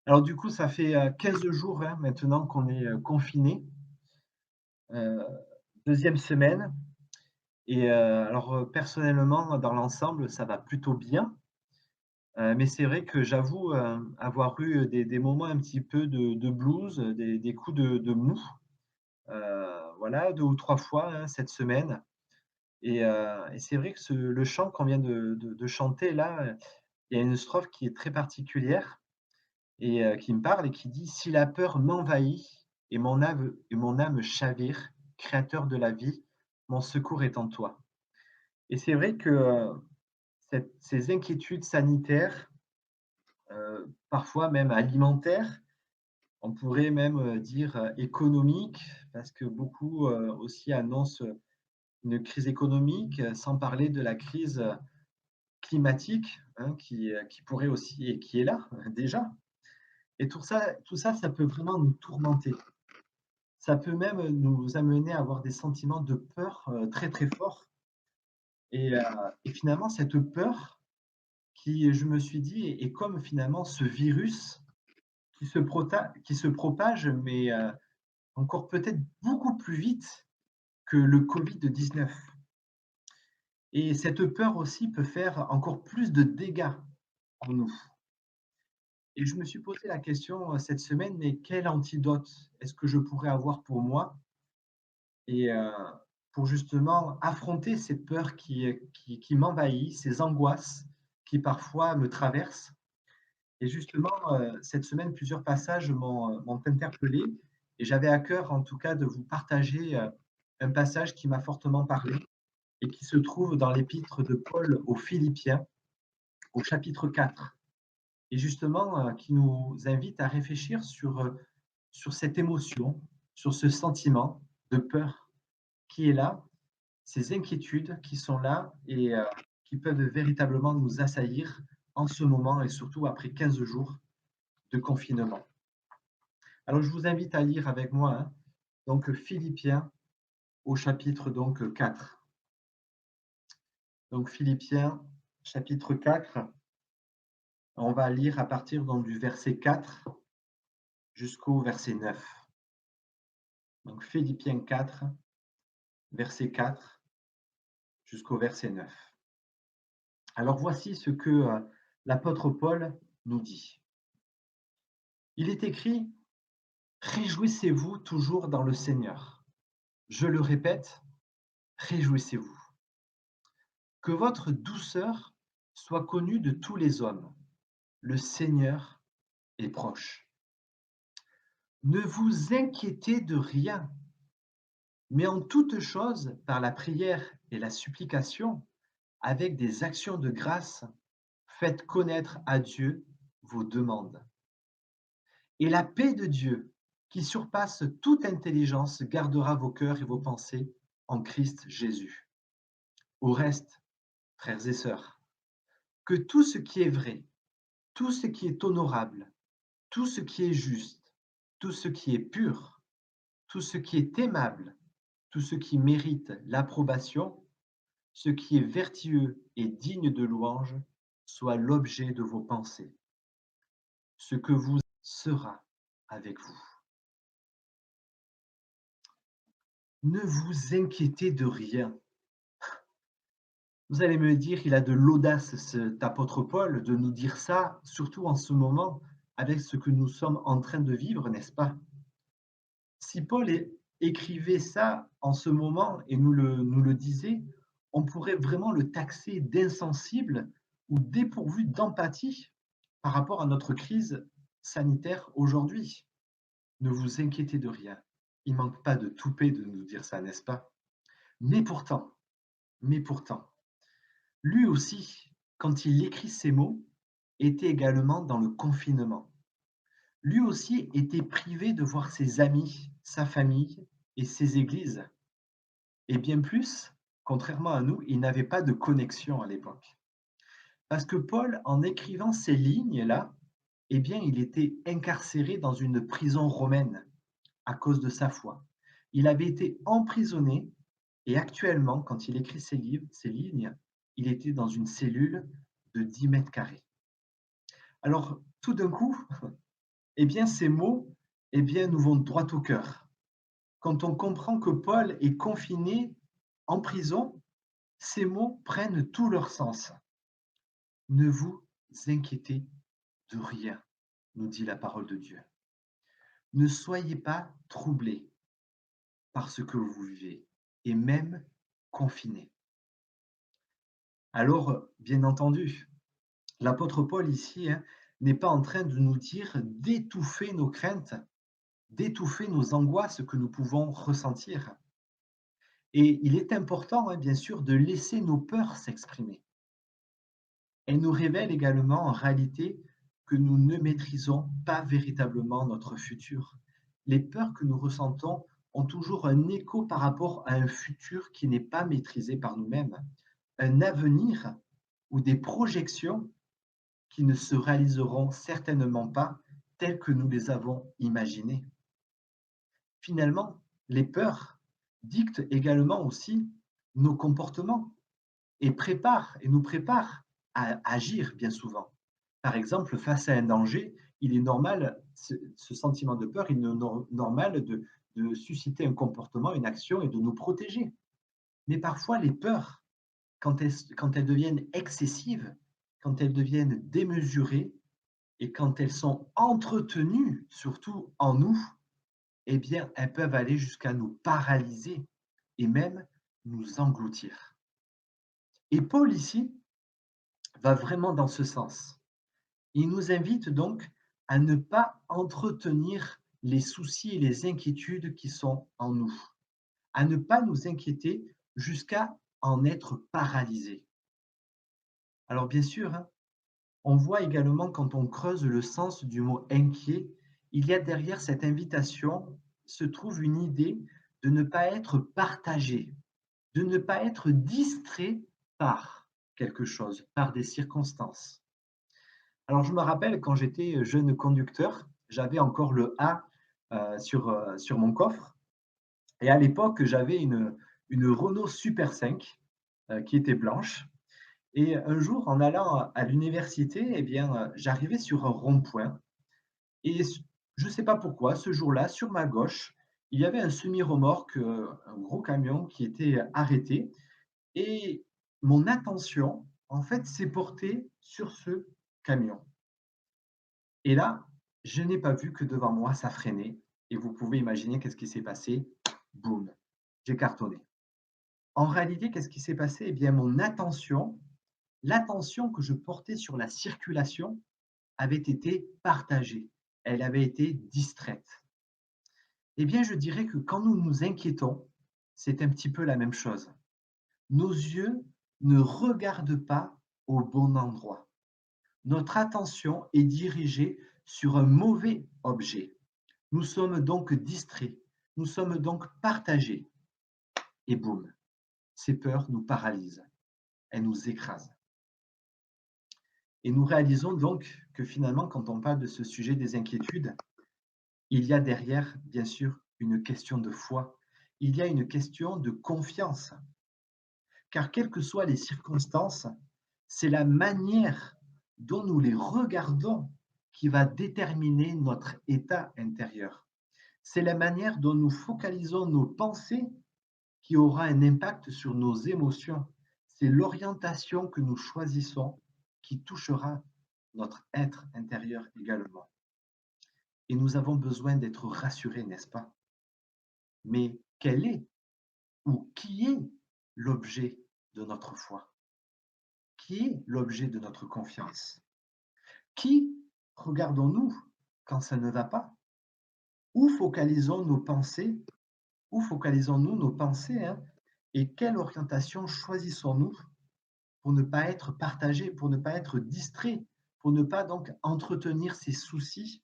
Alors du coup, ça fait, 15 jours, hein, maintenant qu'on est, confinés, heu, 2 semaine et alors, personnellement, dans l'ensemble, ça va plutôt bien, mais c'est vrai que j'avoue, avoir eu des moments un petit peu de blues, des coups de mou, voilà 2 ou 3 fois, hein, cette semaine et c'est vrai que le chant qu'on vient de chanter là, il y a une strophe qui est très particulière et qui me parle et qui dit: «Si la peur m'envahit et mon âme chavire, créateur de la vie, mon secours est en toi». Et c'est vrai que, ces inquiétudes sanitaires, parfois même alimentaires, on pourrait même, dire, économiques, parce que beaucoup, aussi annoncent, une crise économique, sans parler de la crise, climatique, hein, qui pourrait aussi et qui est là, déjà. Et tout ça, ça peut vraiment nous tourmenter. Ça peut même nous amener à avoir des sentiments de peur, très, très forts et heu et finalement cette peur qui, je me suis dit, est comme finalement ce virus qui se propage, mais encore peut-être beaucoup plus vite que le Covid-19 et cette peur aussi peut faire encore plus de dégâts en nous et je me suis posé la question, cette semaine: «Mais quel antidote est-ce que je pourrais avoir pour moi?» Et pour justement affronter ces peurs qui m'envahissent, ces angoisses qui parfois me traversent et justement, cette semaine, plusieurs passages m'ont interpellé et j'avais à cœur, en tout cas, de vous partager, un passage qui m'a fortement parlé et qui se trouve dans l'épître de Paul aux Philippiens, au chapitre 4 et justement, qui nous invite à réfléchir sur cette émotion, sur ce sentiment de peur qui est là, ces inquiétudes qui sont là et qui peuvent véritablement nous assaillir en ce moment et surtout après 15 jours de confinement. Alors je vous invite à lire avec moi, hein, donc Philippiens au chapitre donc 4. Donc Philippiens chapitre 4, on va lire à partir donc du verset 4 jusqu'au verset 9. Donc Philippiens 4, verset 4 jusqu'au verset 9. Alors voici ce que l'apôtre Paul nous dit. Il est écrit: réjouissez-vous toujours dans le Seigneur. Je le répète, réjouissez-vous. Que votre douceur soit connue de tous les hommes. Le Seigneur est proche. Ne vous inquiétez de rien, mais en toute chose, par la prière et la supplication, avec des actions de grâce, faites connaître à Dieu vos demandes. Et la paix de Dieu, qui surpasse toute intelligence, gardera vos cœurs et vos pensées en Christ Jésus. Au reste, frères et sœurs, que tout ce qui est vrai, tout ce qui est honorable, tout ce qui est juste, tout ce qui est pur, tout ce qui est aimable, tout ce qui mérite l'approbation, ce qui est vertueux et digne de louange, soit l'objet de vos pensées. Ce que vous sera avec vous. Ne vous inquiétez de rien. Vous allez me dire, il a de l'audace, cet apôtre Paul, de nous dire ça, surtout en ce moment, avec ce que nous sommes en train de vivre, n'est-ce pas? Si Paul écrivait ça en ce moment et nous le disait, on pourrait vraiment le taxer d'insensible ou dépourvu d'empathie par rapport à notre crise sanitaire aujourd'hui. Ne vous inquiétez de rien. Il manque pas de toupet de nous dire ça, n'est-ce pas? Mais pourtant, mais pourtant, lui aussi, quand il écrit ces mots, était également dans le confinement. Lui aussi était privé de voir ses amis, sa famille et ses églises. Et bien plus, contrairement à nous, il n'avait pas de connexion à l'époque. Parce que Paul, en écrivant ces lignes-là, eh bien, il était incarcéré dans une prison romaine à cause de sa foi. Il avait été emprisonné et actuellement, quand il écrit ces livres, ces lignes, il était dans une cellule de 10 mètres carrés. Alors, tout d'un coup, Eh bien, ces mots, eh bien, nous vont droit au cœur. Quand on comprend que Paul est confiné en prison, ces mots prennent tout leur sens. Ne vous inquiétez de rien, nous dit la parole de Dieu. Ne soyez pas troublés par ce que vous vivez, et même confinés. Alors, bien entendu, l'apôtre Paul ici n'est pas en train de nous dire d'étouffer nos craintes, d'étouffer nos angoisses que nous pouvons ressentir. Et il est important, bien sûr, de laisser nos peurs s'exprimer. Elle nous révèle également en réalité que nous ne maîtrisons pas véritablement notre futur. Les peurs que nous ressentons ont toujours un écho par rapport à un futur qui n'est pas maîtrisé par nous-mêmes, un avenir ou des projections qui ne se réaliseront certainement pas telles que nous les avons imaginées. Finalement, les peurs dictent également aussi nos comportements et nous préparent à agir bien souvent. Par exemple, face à un danger, il est normal, ce sentiment de peur, il est normal de susciter un comportement, une action et de nous protéger. Mais parfois, les peurs, quand elles deviennent excessives, quand elles deviennent démesurées et quand elles sont entretenues, surtout en nous, eh bien, elles peuvent aller jusqu'à nous paralyser et même nous engloutir. Et Paul ici va vraiment dans ce sens. Il nous invite donc à ne pas entretenir les soucis et les inquiétudes qui sont en nous, à ne pas nous inquiéter jusqu'à en être paralysés. Alors bien sûr, on voit également quand on creuse le sens du mot inquiet, il y a derrière cette invitation se trouve une idée de ne pas être partagé, de ne pas être distrait par quelque chose, par des circonstances. Alors je me rappelle quand j'étais jeune conducteur, j'avais encore le A sur mon coffre et à l'époque j'avais une Renault Super 5 qui était blanche et un jour en allant à l'université, eh bien, j'arrivais sur un rond-point et je ne sais pas pourquoi, ce jour-là, sur ma gauche, il y avait un semi-remorque, un gros camion qui était arrêté et mon attention, en fait, s'est portée sur ce camion. Et là, je n'ai pas vu que devant moi, ça freinait et vous pouvez imaginer qu'est-ce qui s'est passé? Boum, j'ai cartonné. En réalité, qu'est-ce qui s'est passé? Eh bien, mon attention, l'attention que je portais sur la circulation avait été partagée. Elle avait été distraite. Eh bien, je dirais que quand nous nous inquiétons, c'est un petit peu la même chose. Nos yeux ne regardent pas au bon endroit. Notre attention est dirigée sur un mauvais objet. Nous sommes donc distraits, nous sommes donc partagés. Et boum, ces peurs nous paralysent, elles nous écrasent. Et nous réalisons donc que finalement, quand on parle de ce sujet des inquiétudes, il y a derrière, bien sûr, une question de foi. Il y a une question de confiance. Car quelles que soient les circonstances, c'est la manière dont nous les regardons qui va déterminer notre état intérieur. C'est la manière dont nous focalisons nos pensées qui aura un impact sur nos émotions. C'est l'orientation que nous choisissons qui touchera notre être intérieur également. Et nous avons besoin d'être rassurés, n'est-ce pas? Mais quel est ou qui est l'objet de notre foi? Qui est l'objet de notre confiance? Qui regardons-nous quand ça ne va pas? Où focalisons nos pensées? Où focalisons-nous nos pensées et quelle orientation choisissons-nous pour ne pas être partagés, pour ne pas être distraits, pour ne pas donc entretenir ces soucis,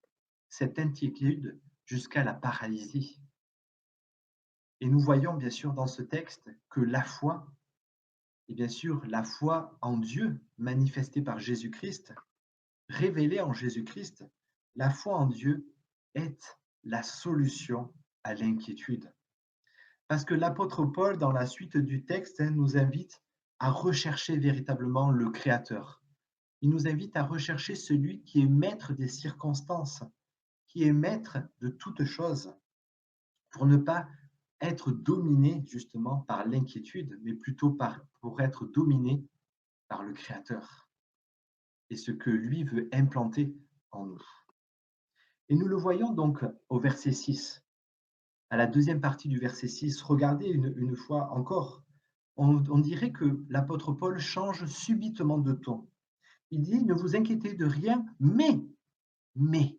cette inquiétude jusqu'à la paralysie? Et nous voyons bien sûr dans ce texte que la foi, et bien sûr la foi en Dieu manifestée par Jésus-Christ, révélée en Jésus-Christ, la foi en Dieu est la solution à l'inquiétude. Parce que l'apôtre Paul, dans la suite du texte, nous invite à rechercher véritablement le Créateur. Il nous invite à rechercher celui qui est maître des circonstances, qui est maître de toutes choses, pour ne pas être dominé justement par l'inquiétude, mais plutôt pour être dominé par le Créateur et ce que lui veut implanter en nous. Et nous le voyons donc au verset 6, à la deuxième partie du verset 6. Regardez une fois encore, on dirait que l'apôtre Paul change subitement de ton. Il dit, ne vous inquiétez de rien, mais.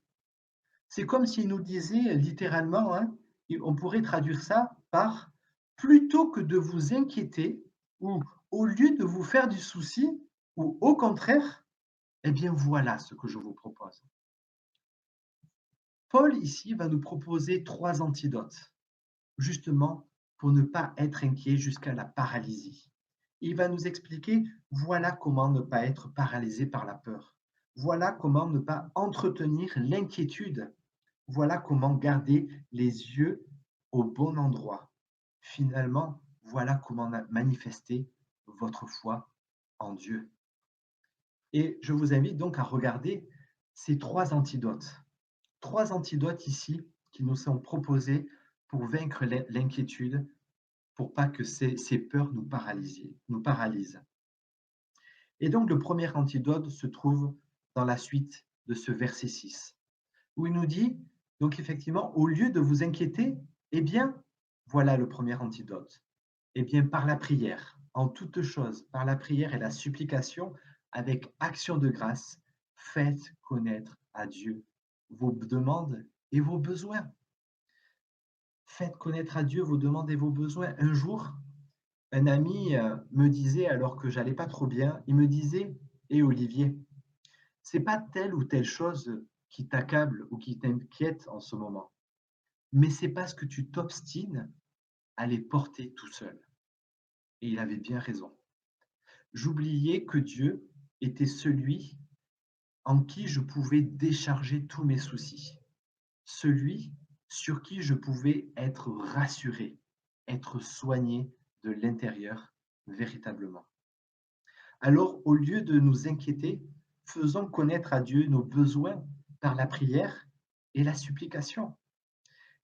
C'est comme s'il nous disait littéralement, hein, on pourrait traduire ça par plutôt que de vous inquiéter ou au lieu de vous faire du souci ou au contraire, eh bien voilà ce que je vous propose. Paul ici va nous proposer 3 antidotes, justement pour ne pas être inquiet jusqu'à la paralysie. Il va nous expliquer, voilà comment ne pas être paralysé par la peur. Voilà comment ne pas entretenir l'inquiétude. Voilà comment garder les yeux au bon endroit. Finalement, voilà comment manifester votre foi en Dieu. Et je vous invite donc à regarder ces 3 antidotes. 3 antidotes ici qui nous sont proposés pour vaincre l'inquiétude, pour pas que ces peurs nous paralysent. Et donc le premier antidote se trouve dans la suite de ce verset 6, où il nous dit, donc effectivement, au lieu de vous inquiéter, eh bien, voilà le premier antidote. Eh bien, par la prière, en toutes choses, par la prière et la supplication, avec action de grâce, faites connaître à Dieu vos demandes et vos besoins. Faites connaître à Dieu vos demandes et vos besoins. Un jour, un ami me disait, alors que j'allais pas trop bien, il me disait, et Olivier, c'est pas telle ou telle chose qui t'accable ou qui t'inquiète en ce moment, mais c'est parce que tu t'obstines à les porter tout seul. Et il avait bien raison. J'oubliais que Dieu était celui en qui je pouvais décharger tous mes soucis, celui sur qui je pouvais être rassuré, être soigné de l'intérieur véritablement. Alors, au lieu de nous inquiéter, faisons connaître à Dieu nos besoins par la prière et la supplication.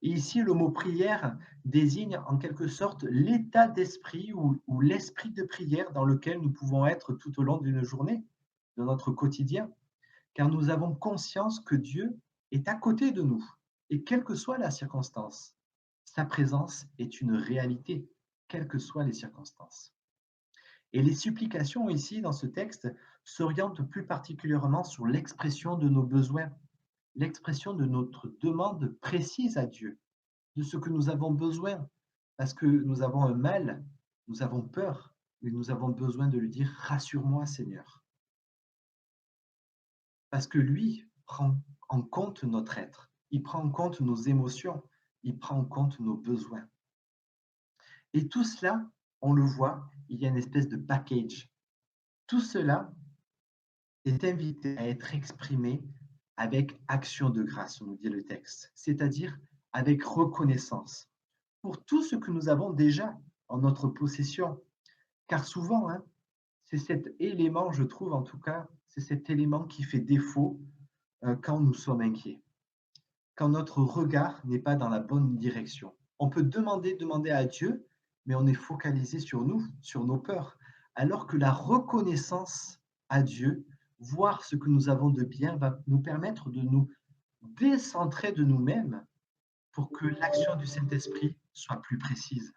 Et ici, le mot prière désigne en quelque sorte l'état d'esprit ou l'esprit de prière dans lequel nous pouvons être tout au long d'une journée, de notre quotidien, car nous avons conscience que Dieu est à côté de nous, et quelle que soit la circonstance, sa présence est une réalité, quelles que soient les circonstances. Et les supplications ici, dans ce texte, s'orientent plus particulièrement sur l'expression de nos besoins, l'expression de notre demande précise à Dieu, de ce que nous avons besoin, parce que nous avons un mal, nous avons peur, mais nous avons besoin de lui dire: «Rassure-moi, Seigneur». Parce que lui prend en compte notre être, il prend en compte nos émotions, il prend en compte nos besoins. Et tout cela, on le voit, il y a une espèce de package. Tout cela est invité à être exprimé avec action de grâce, nous dit le texte, c'est-à-dire avec reconnaissance pour tout ce que nous avons déjà en notre possession. Car souvent, hein, c'est cet élément, je trouve en tout cas, c'est cet élément qui fait défaut quand nous sommes inquiets, quand notre regard n'est pas dans la bonne direction. On peut demander à Dieu, mais on est focalisé sur nous, sur nos peurs, alors que la reconnaissance à Dieu, voir ce que nous avons de bien, va nous permettre de nous décentrer de nous-mêmes pour que l'action du Saint-Esprit soit plus précise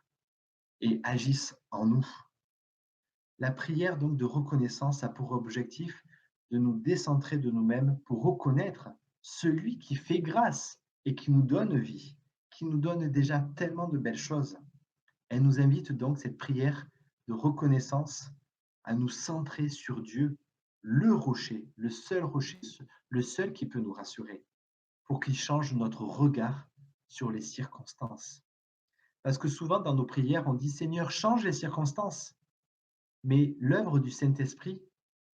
et agisse en nous. La prière donc de reconnaissance a pour objectif de nous décentrer de nous-mêmes pour reconnaître celui qui fait grâce et qui nous donne vie, qui nous donne déjà tellement de belles choses. Elle nous invite donc, cette prière de reconnaissance, à nous centrer sur Dieu, le rocher, le seul qui peut nous rassurer, pour qu'il change notre regard sur les circonstances. Parce que souvent dans nos prières, on dit: Seigneur, change les circonstances. Mais l'œuvre du Saint-Esprit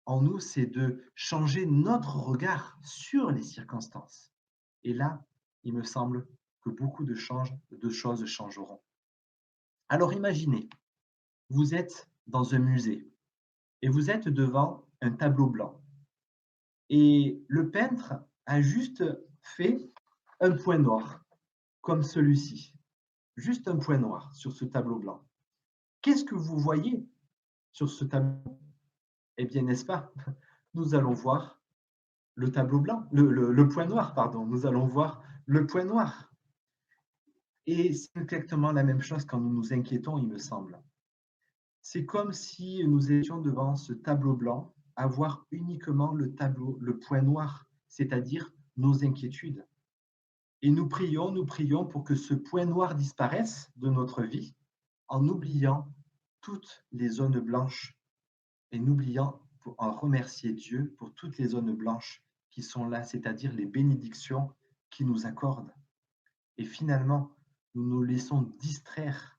en nous, c'est de changer notre regard sur les circonstances. Et là, il me semble que beaucoup de choses changeront. Alors imaginez, vous êtes dans un musée et vous êtes devant un tableau blanc. Et le peintre a juste fait un point noir, comme celui-ci, juste un point noir sur ce tableau blanc. Qu'est-ce que vous voyez sur ce tableau? Eh bien, n'est-ce pas? Nous allons voir le tableau blanc, le point noir, pardon. Nous allons voir le point noir. Et c'est exactement la même chose quand nous nous inquiétons, il me semble. C'est comme si nous étions devant ce tableau blanc, à voir uniquement le point noir, c'est-à-dire nos inquiétudes. Et nous prions pour que ce point noir disparaisse de notre vie en oubliant toutes les zones blanches et n'oubliant en remercier Dieu pour toutes les zones blanches qui sont là, c'est-à-dire les bénédictions qu'il nous accorde. Et finalement, nous nous laissons distraire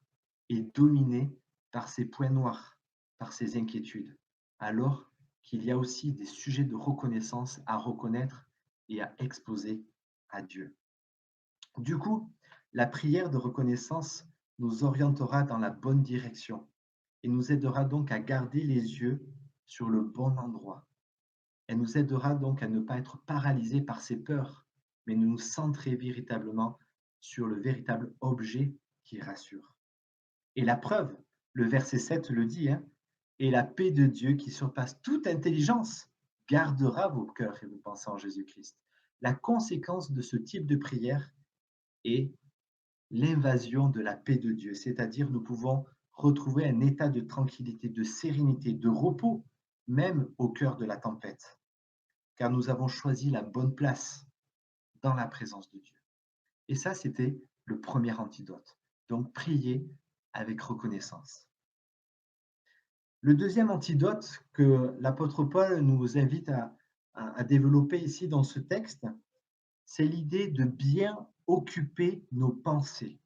et dominer par ces points noirs, par ces inquiétudes, alors qu'il y a aussi des sujets de reconnaissance à reconnaître et à exposer à Dieu. Du coup, la prière de reconnaissance nous orientera dans la bonne direction et nous aidera donc à garder les yeux sur le bon endroit. Elle nous aidera donc à ne pas être paralysés par ces peurs, mais nous centrer véritablement sur le véritable objet qui rassure. Et la preuve, le verset 7 le dit, hein, et la paix de Dieu qui surpasse toute intelligence gardera vos cœurs et vos pensées en Jésus-Christ. La conséquence de ce type de prière est l'invasion de la paix de Dieu, c'est-à-dire nous pouvons retrouver un état de tranquillité, de sérénité, de repos, même au cœur de la tempête, car nous avons choisi la bonne place dans la présence de Dieu. Et ça, c'était le premier antidote. Donc, prier avec reconnaissance. Le deuxième antidote que l'apôtre Paul nous invite à développer ici dans ce texte, c'est l'idée de bien occuper nos pensées.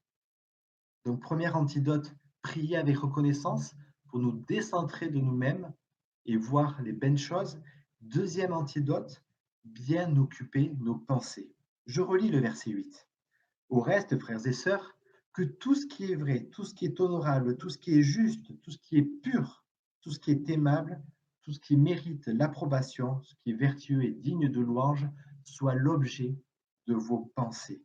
Donc, premier antidote, prier avec reconnaissance pour nous décentrer de nous-mêmes et voir les bonnes choses. Deuxième antidote, bien occuper nos pensées. Je relis le verset 8. Au reste, frères et sœurs, que tout ce qui est vrai, tout ce qui est honorable, tout ce qui est juste, tout ce qui est pur, tout ce qui est aimable, tout ce qui mérite l'approbation, ce qui est vertueux et digne de louange, soit l'objet de vos pensées.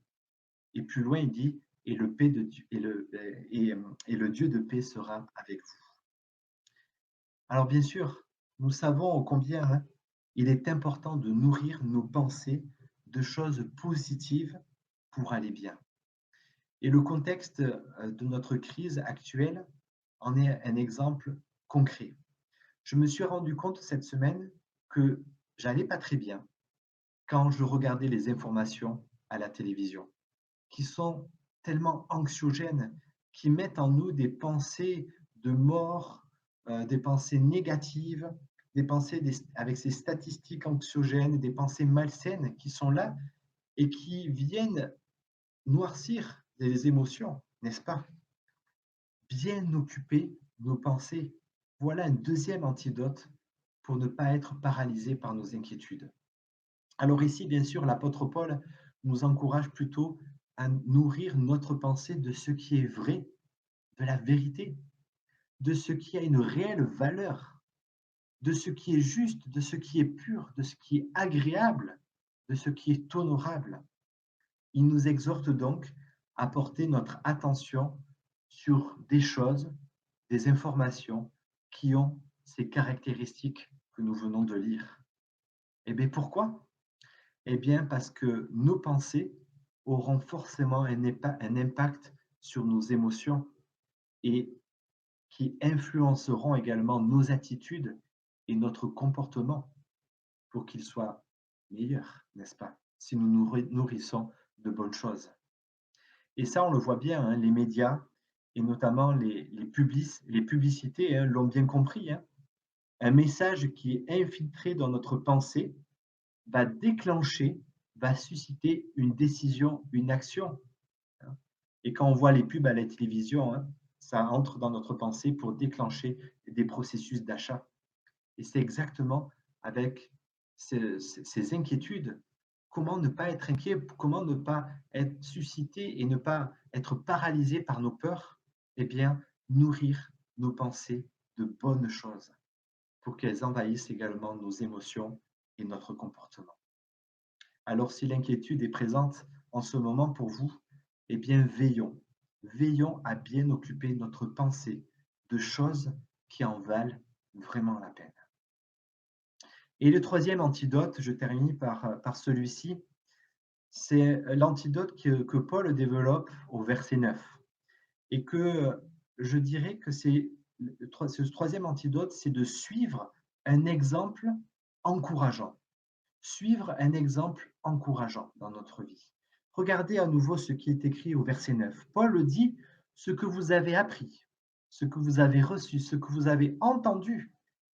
Et plus loin, il dit, et le, paix de Dieu, et le Dieu de paix sera avec vous. Alors bien sûr, nous savons combien il est important de nourrir nos pensées de choses positives pour aller bien. Et le contexte de notre crise actuelle en est un exemple concret. Je me suis rendu compte cette semaine que j'allais pas très bien quand je regardais les informations à la télévision, qui sont tellement anxiogènes, qui mettent en nous des pensées de mort, des pensées négatives, des pensées avec ces statistiques anxiogènes, des pensées malsaines qui sont là et qui viennent noircir les émotions, n'est-ce pas? Bien occuper nos pensées. Voilà un deuxième antidote pour ne pas être paralysé par nos inquiétudes. Alors ici, bien sûr, l'apôtre Paul nous encourage plutôt à nourrir notre pensée de ce qui est vrai, de la vérité, de ce qui a une réelle valeur, de ce qui est juste, de ce qui est pur, de ce qui est agréable, de ce qui est honorable. Il nous exhorte donc à porter notre attention sur des choses, des informations qui ont ces caractéristiques que nous venons de lire. Et bien pourquoi? Eh bien parce que nos pensées auront forcément un impact sur nos émotions et qui influenceront également nos attitudes et notre comportement pour qu'ils soient meilleurs, n'est-ce pas? Si nous nous nourrissons de bonnes choses. Et ça, on le voit bien, hein, les médias et notamment les publicités hein, l'ont bien compris. Hein. Un message qui est infiltré dans notre pensée va déclencher, va susciter une décision, une action. Hein. Et quand on voit les pubs à la télévision, hein, ça entre dans notre pensée pour déclencher des processus d'achat. Et c'est exactement avec ces inquiétudes. Comment ne pas être inquiet? Comment ne pas être suscité et ne pas être paralysé par nos peurs? Eh bien, nourrir nos pensées de bonnes choses pour qu'elles envahissent également nos émotions et notre comportement. Alors, si l'inquiétude est présente en ce moment pour vous? Eh bien, veillons. Veillons à bien occuper notre pensée de choses qui en valent vraiment la peine. Et le troisième antidote, je termine par celui-ci, c'est l'antidote que Paul développe au verset 9 et que je dirais que ce troisième antidote, c'est de suivre un exemple encourageant. Suivre un exemple encourageant dans notre vie. Regardez à nouveau ce qui est écrit au verset 9. Paul dit, ce que vous avez appris, ce que vous avez reçu, ce que vous avez entendu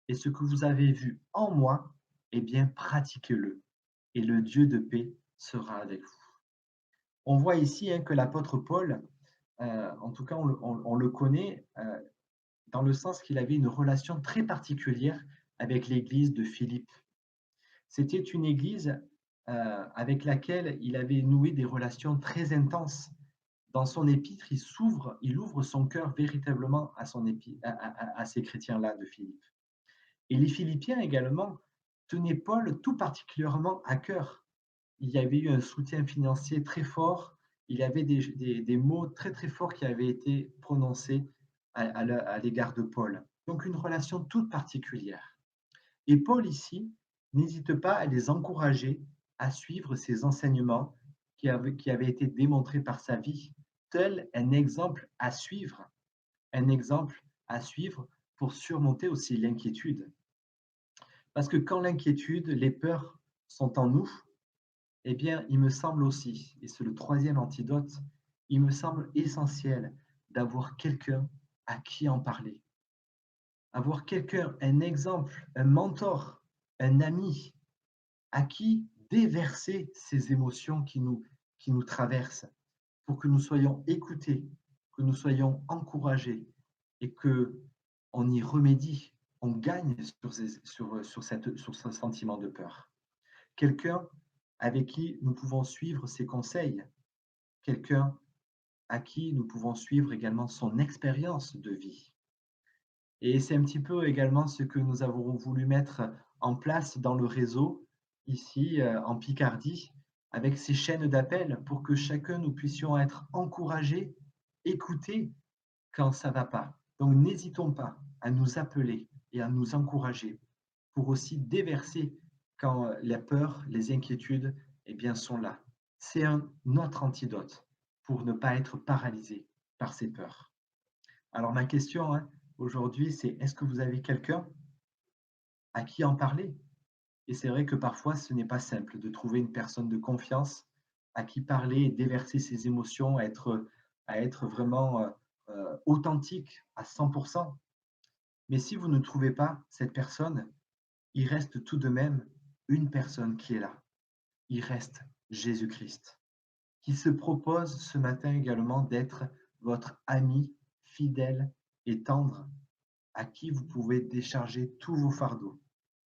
et ce que vous avez vu en moi, eh bien pratiquez-le et le Dieu de paix sera avec vous. On voit ici que l'apôtre Paul, en tout cas on le connaît dans le sens qu'il avait une relation très particulière avec l'église de Philippe. C'était une église avec laquelle il avait noué des relations très intenses. Dans son épître, il ouvre son cœur véritablement à ces chrétiens-là de Philippe. Et les Philippiens également tenaient Paul tout particulièrement à cœur. Il y avait eu un soutien financier très fort, il y avait des mots très très forts qui avaient été prononcés à l'égard de Paul. Donc une relation toute particulière. Et Paul ici n'hésite pas à les encourager à suivre ces enseignements qui avaient été démontrés par sa vie, tel un exemple à suivre pour surmonter aussi l'inquiétude. Parce que quand l'inquiétude, les peurs sont en nous, eh bien, il me semble aussi, et c'est le troisième antidote, il me semble essentiel d'avoir quelqu'un à qui en parler. Avoir quelqu'un, un exemple, un mentor, un ami, à qui déverser ces émotions qui nous traversent, pour que nous soyons écoutés, que nous soyons encouragés et que on y remédie, on gagne sur ce sentiment de peur. Quelqu'un avec qui nous pouvons suivre ses conseils, quelqu'un à qui nous pouvons suivre également son expérience de vie. Et c'est un petit peu également ce que nous avons voulu mettre en place dans le réseau, ici en Picardie, avec ces chaînes d'appel pour que chacun nous puissions être encouragés, écoutés quand ça ne va pas. Donc n'hésitons pas à nous appeler et à nous encourager pour aussi déverser quand la peur, les inquiétudes eh bien, sont là. C'est un autre antidote pour ne pas être paralysé par ces peurs. Alors ma question aujourd'hui, c'est est-ce que vous avez quelqu'un à qui en parler? Et c'est vrai que parfois, ce n'est pas simple de trouver une personne de confiance à qui parler et déverser ses émotions, à être vraiment authentique à 100%. Mais si vous ne trouvez pas cette personne, il reste tout de même une personne qui est là. Il reste Jésus-Christ, qui se propose ce matin également d'être votre ami fidèle et tendre, à qui vous pouvez décharger tous vos fardeaux,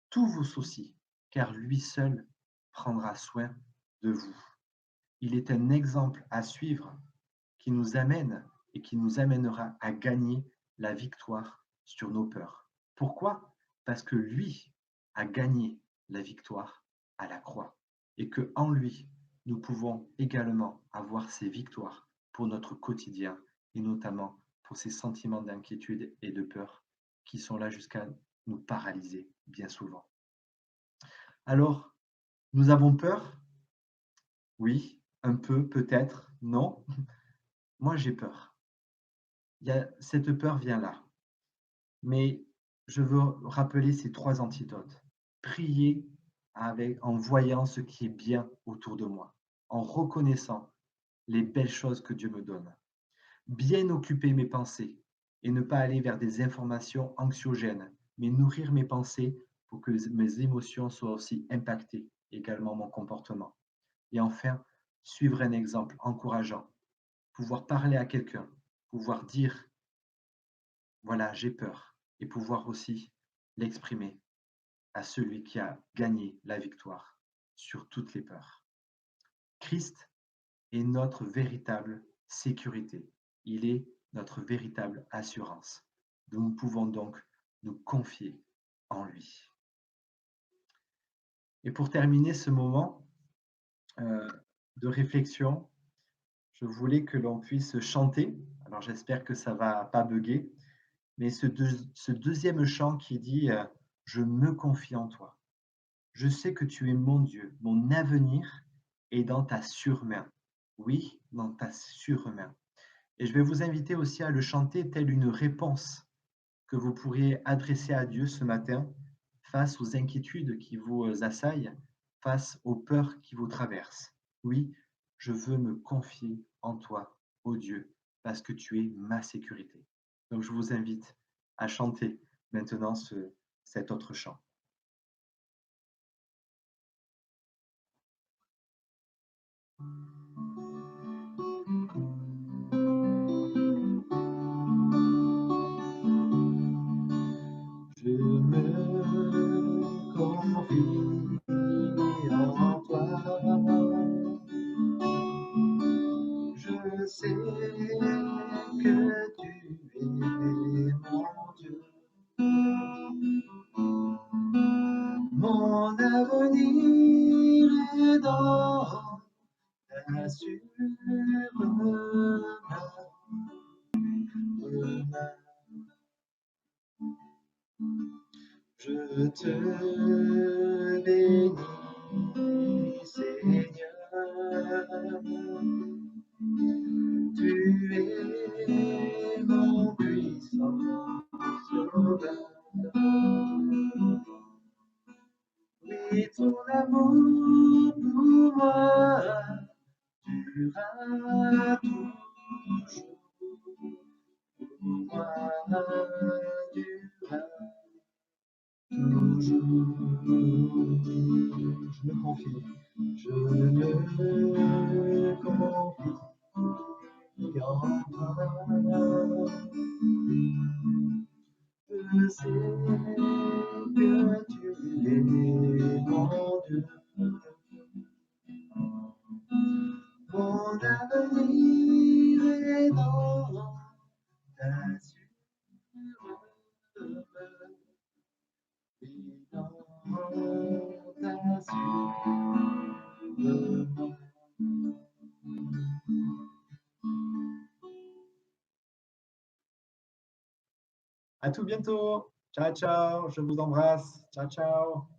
tous vos soucis, car lui seul prendra soin de vous. Il est un exemple à suivre qui nous amène et qui nous amènera à gagner la victoire sur nos peurs. Pourquoi? Parce que lui a gagné la victoire à la croix et que en lui, nous pouvons également avoir ces victoires pour notre quotidien et notamment pour ces sentiments d'inquiétude et de peur qui sont là jusqu'à nous paralyser bien souvent. Alors, nous avons peur? Oui, un peu, peut-être, non. Moi, j'ai peur. Cette peur vient là. Mais je veux rappeler ces trois antidotes. Prier en voyant ce qui est bien autour de moi, en reconnaissant les belles choses que Dieu me donne. Bien occuper mes pensées et ne pas aller vers des informations anxiogènes, mais nourrir mes pensées pour que mes émotions soient aussi impactées, également mon comportement. Et enfin, suivre un exemple encourageant, pouvoir parler à quelqu'un, pouvoir dire, voilà, j'ai peur, et pouvoir aussi l'exprimer à celui qui a gagné la victoire sur toutes les peurs. Christ est notre véritable sécurité. Il est notre véritable assurance. Nous pouvons donc nous confier en lui. Et pour terminer ce moment, de réflexion. Je voulais que l'on puisse chanter. Alors j'espère que ça va pas bugger, mais ce deuxième chant qui dit je me confie en toi. Je sais que tu es mon Dieu, mon avenir est dans ta surmain. Oui, dans ta surmain. Et je vais vous inviter aussi à le chanter telle une réponse que vous pourriez adresser à Dieu ce matin face aux inquiétudes qui vous assaillent, face aux peurs qui vous traversent. Oui, je veux me confier en toi, ô Dieu, parce que tu es ma sécurité. Donc je vous invite à chanter maintenant cet autre chant. Je me confie en toi. Je sais que tu es mon Dieu. Mon avenir est dans ta sûre main. Je te bénis, Seigneur. Tu es mon puissant sauveur. Oui, ton amour pour moi durera toujours. Pour moi durera toujours. Je me confie, je me confie en toi. Je sais que tu es mon Dieu. Mon avenir est dans ta sûre main. Et dans ta sûre main. À tout bientôt. Ciao, ciao. Je vous embrasse. Ciao, ciao.